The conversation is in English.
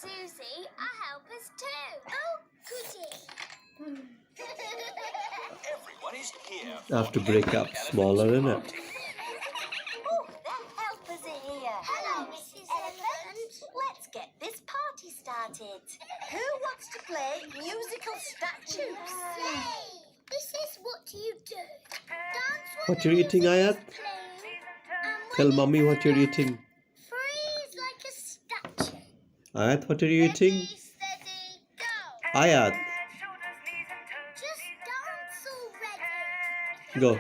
Susie are helpers too. Oh, goody. Everyone is here. I have to break up smaller, isn't it? Oh, the helpers are here. Hello, Mrs. Elephant. Let's get this party started. Who wants to play musical statues? Yay! This is what you do. Dance when What the you're eating, music is Ayat? playing, and Tell when mommy it's what you're done, eating. freeze like a statue. Ayat, what are you eating? Ready, steady, go. Ayat, Just dance already. go.